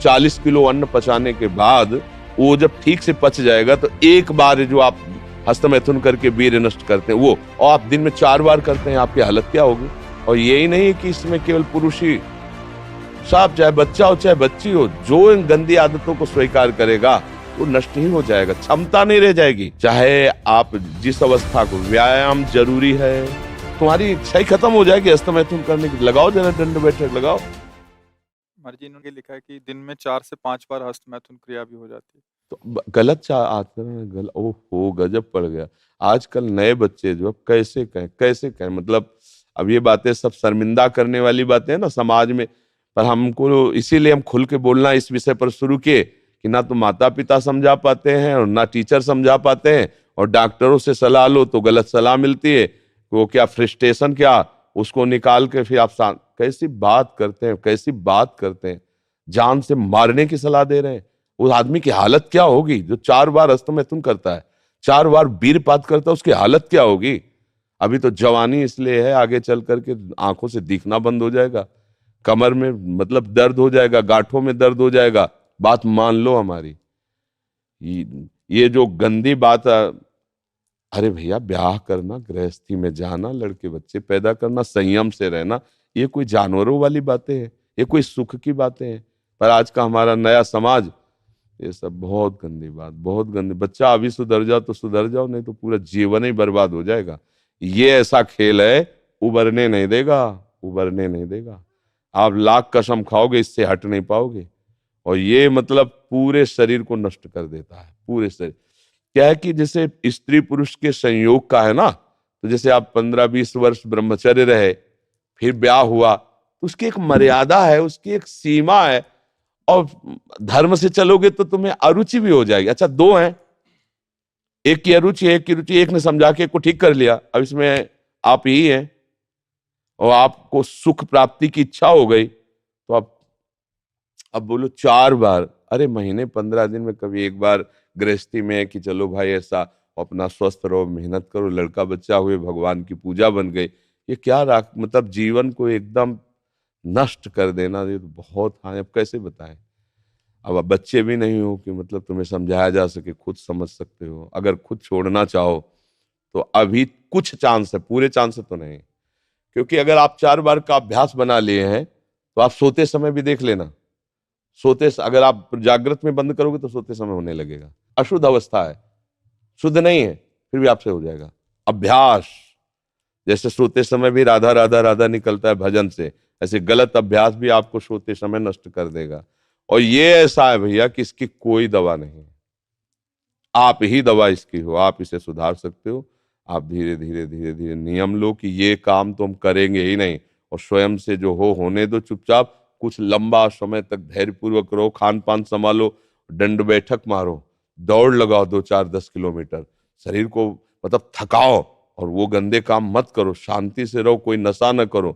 40 kilo अन्न पचाने के बाद वो जब ठीक से पच जाएगा तो एक बार जो आप हस्तमैथुन करके वीर्य नष्ट करते हैं वो, और आप दिन में 4 बार करते हैं, आपकी हालत क्या होगी। और यही नहीं कि इसमें केवल पुरुष ही, साफ चाहे बच्चा हो चाहे बच्ची हो, जो इन गंदी आदतों को स्वीकार करेगा वो नष्ट ही हो जाएगा, क्षमता नहीं रह जाएगी। चाहे आप जिस अवस्था को, व्यायाम जरूरी है, तुम्हारी इच्छा ही खत्म हो जाएगी हस्तमैथुन करने की। लगाओ जरा दंड बैठक लगाओ। मर्जी ने लिखा है कि दिन में 4 से 5 बार हस्तमैथुन क्रिया भी हो जाती है। तो गलत आचरण, गलत, ओहो गजब पड़ गया। आजकल नए बच्चे जो कैसे कहें, मतलब अब ये बातें सब शर्मिंदा करने वाली बातें हैं ना समाज में, पर हमको इसीलिए हम खुल के बोलना इस विषय पर शुरू किए कि ना तो माता पिता समझा पाते हैं और ना टीचर समझा पाते हैं, और डॉक्टरों से सलाह लो तो गलत सलाह मिलती है। वो क्या फ्रस्ट्रेशन, क्या उसको निकाल के फिर आप कैसी बात करते हैं, जान से मारने की सलाह दे रहे हैं। उस आदमी की हालत क्या होगी जो 4 बार हस्तमैथुन करता है, 4 बार वीरपात करता है, उसकी हालत क्या होगी। अभी तो जवानी इसलिए है, आगे चल करके आंखों से दिखना बंद हो जाएगा, कमर में मतलब दर्द हो जाएगा, गांठों में दर्द हो जाएगा। बात मान लो हमारी, ये जो गंदी बात, अरे भैया ब्याह करना, गृहस्थी में जाना, लड़के बच्चे पैदा करना, संयम से रहना, ये कोई जानवरों वाली बातें हैं, ये कोई सुख की बातें हैं। पर आज का हमारा नया समाज, ये सब बहुत गंदी बात, बहुत गंदी। बच्चा अभी सुधर जाओ तो सुधर जाओ, नहीं तो पूरा जीवन ही बर्बाद हो जाएगा। ये ऐसा खेल है, उबरने नहीं देगा। आप लाख कसम खाओगे, इससे हट नहीं पाओगे। और ये मतलब पूरे शरीर को नष्ट कर देता है, पूरे शरीर। क्या है कि जैसे स्त्री पुरुष के संयोग का है ना, तो जैसे आप 15-20 वर्ष ब्रह्मचर्य रहे, फिर ब्याह हुआ, तो उसकी एक मर्यादा है, उसकी एक सीमा है। और धर्म से चलोगे तो तुम्हें अरुचि भी हो जाएगी। अच्छा, 2 हैं, एक की अरुचि है, एक की रुचि, एक ने समझा के एक को ठीक कर लिया, अब इसमें आप ही हैं, और आपको सुख प्राप्ति की इच्छा हो गई, तो आप अब बोलो 4 बार, अरे महीने 15 दिन में कभी एक बार गृहस्थी में कि चलो भाई ऐसा अपना स्वस्थ रहो, मेहनत करो, लड़का बच्चा हुए, भगवान की पूजा बन गई। ये क्या मतलब जीवन को एकदम नष्ट कर देना, ये तो बहुत। हाँ, अब कैसे बताएं। अब आप बच्चे भी नहीं हो कि मतलब तुम्हें समझाया जा सके, खुद समझ सकते हो। अगर खुद छोड़ना चाहो तो अभी कुछ चांस है, पूरे चांस तो नहीं, क्योंकि अगर आप 4 बार का अभ्यास बना लिए हैं तो आप सोते समय भी देख लेना। अगर आप जागृत में बंद करोगे तो सोते समय होने लगेगा। अशुद्ध अवस्था है, शुद्ध नहीं है, फिर भी आपसे हो जाएगा। अभ्यास, जैसे सोते समय भी राधा राधा राधा निकलता है भजन से, ऐसे गलत अभ्यास भी आपको सोते समय नष्ट कर देगा। और ये ऐसा है भैया कि इसकी कोई दवा नहीं है, आप ही दवा इसकी हो। आप इसे सुधार सकते हो। आप धीरे धीरे नियम लो कि ये काम तो हम करेंगे ही नहीं, और स्वयं से जो होने दो चुपचाप। कुछ लंबा समय तक धैर्यपूर्वक रहो, खान पान संभालो, दंड बैठक मारो, दौड़ लगाओ 2-4-10 किलोमीटर, शरीर को मतलब थकाओ, और वो गंदे काम मत करो, शांति से रहो, कोई नशा न करो।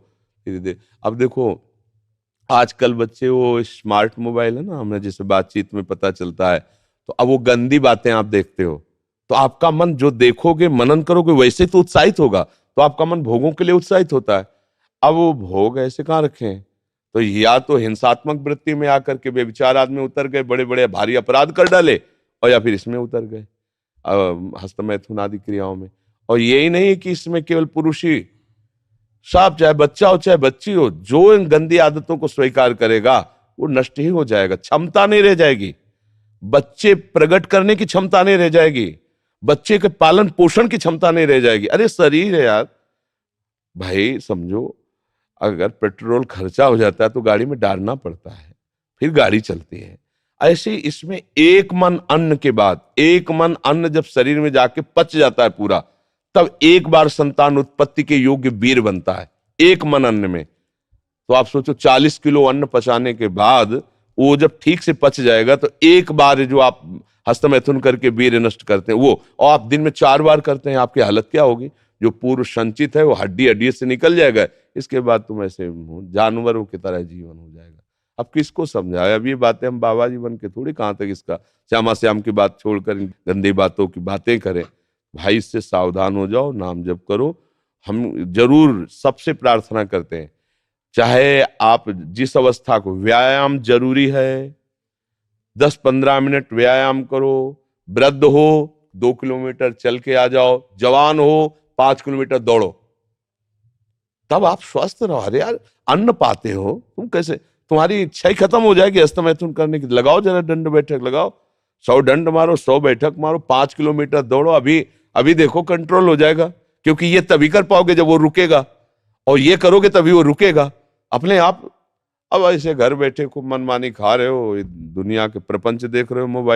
धीरे धीरे अब देखो, आजकल बच्चे वो स्मार्ट मोबाइल है ना, हमें जैसे बातचीत में पता चलता है, तो अब वो गंदी बातें आप देखते हो, तो आपका मन जो देखोगे, मनन करोगे, वैसे तो उत्साहित होगा, तो आपका मन भोगों के लिए उत्साहित होता है। अब वो भोग ऐसे कहाँ रखे हैं, तो या तो हिंसात्मक वृत्ति में आकर के बेविचार आदमी उतर गए, बड़े बड़े भारी अपराध कर डाले, और या फिर इसमें उतर गए, हस्तमैथुन आदि क्रियाओं में। और यही नहीं कि इसमें केवल पुरुष ही, साफ चाहे बच्चा हो चाहे बच्ची हो, जो इन गंदी आदतों को स्वीकार करेगा वो नष्ट ही हो जाएगा, क्षमता नहीं रह जाएगी। बच्चे प्रकट करने की क्षमता नहीं रह जाएगी, बच्चे के पालन पोषण की क्षमता नहीं रह जाएगी। अरे शरीर है यार भाई, समझो, अगर पेट्रोल खर्चा हो जाता है तो गाड़ी में डालना पड़ता है, फिर गाड़ी चलती है। ऐसे इसमें एक मन अन्न के बाद, एक मन अन्न जब शरीर में जाके पच जाता है पूरा, तब एक बार संतान उत्पत्ति के योग्य वीर बनता है, एक मन अन्न में। तो आप सोचो 40 किलो अन्न पचाने के बाद वो जब ठीक से पच जाएगा तो एक बार जो आप हस्तमैथुन करके वीर्य नष्ट करते हैं वो, और आप दिन में 4 बार करते हैं, आपकी हालत क्या होगी। जो पूर्व संचित है वो हड्डी हड्डी से निकल जाएगा, इसके बाद तुम ऐसे जानवरों की तरह जीवन हो जाएगा। अब किसको समझाए, अब ये बातें हम बाबा जी बन के थोड़ी कहां तक इसका श्यामा श्याम की बात छोड़कर इन गंदी बातों की बातें करें। भाई इससे सावधान हो जाओ, नाम जप करो। हम जरूर सबसे प्रार्थना करते हैं, चाहे आप जिस अवस्था को, व्यायाम जरूरी है, 10-15 मिनट व्यायाम करो। वृद्ध हो 2 किलोमीटर चल के आ जाओ, जवान हो 5 किलोमीटर दौड़ो, तब आप स्वस्थ रहो। अरे यार, अन्न पाते हो तुम, कैसे तुम्हारी इच्छा ही खत्म हो जाएगी हस्तमैथुन करने की। लगाओ जरा दंड बैठक लगाओ, 100 दंड मारो, 100 बैठक मारो, 5 किलोमीटर दौड़ो। अभी अभी देखो कंट्रोल हो जाएगा, क्योंकि ये तभी कर पाओगे जब वो रुकेगा, और ये करोगे तभी वो रुकेगा अपने आप। अब ऐसे घर बैठे खूब मनमानी खा रहे हो, दुनिया के प्रपंच देख रहे हो मोबाइल